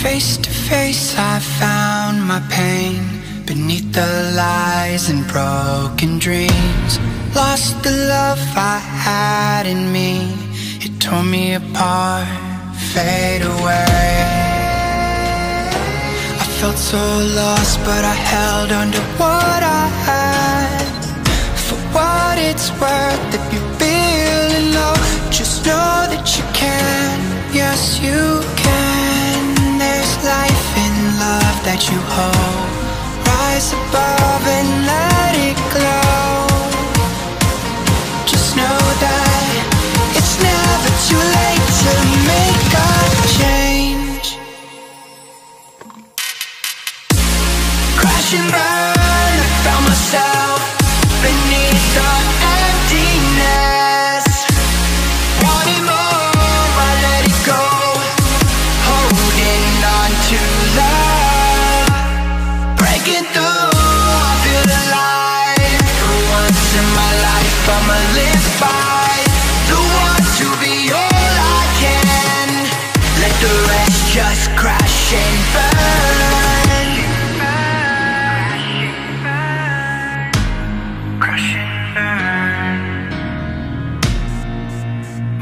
Face to face I found my pain beneath the lies and broken dreams. Lost the love I had in me, it tore me apart, fade away. I felt so lost but I held on to what I had. For what it's worth, if you're feeling low, just know that you can, yes you can. There's life in love that you hold. Rise above and let it glow. Just know that it's never too late to make a change. Crash and burn, I found myself beneath the emptiness. Wanting more, I let it go. Holding on to love, breaking through, I feel alive. For once in my life I'ma live by the want to be all I can. Let the rest just crash and burn. Crash and burn.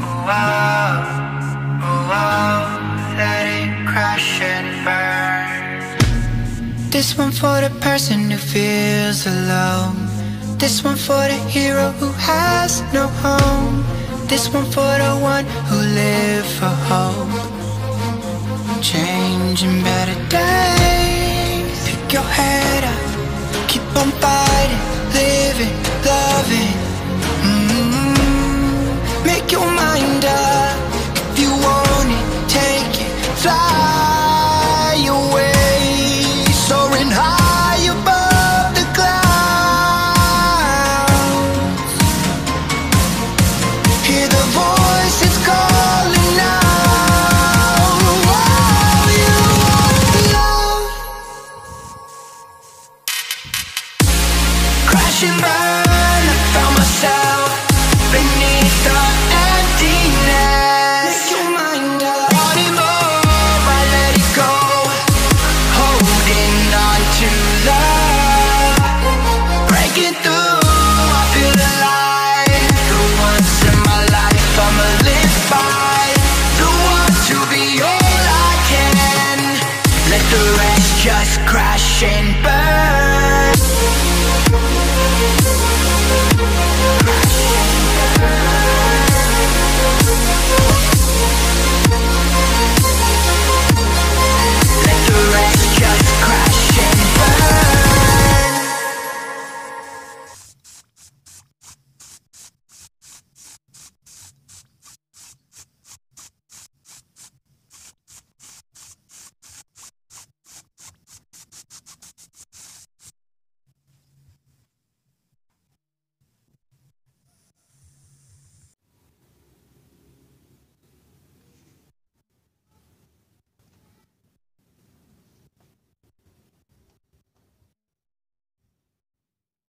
Oh wow, oh wow, let it crash and burn. This one for the person who feels alone. This one for the hero who has no home. This one for the one who live for hope. Changing better days. Pick your head up, keep on fighting.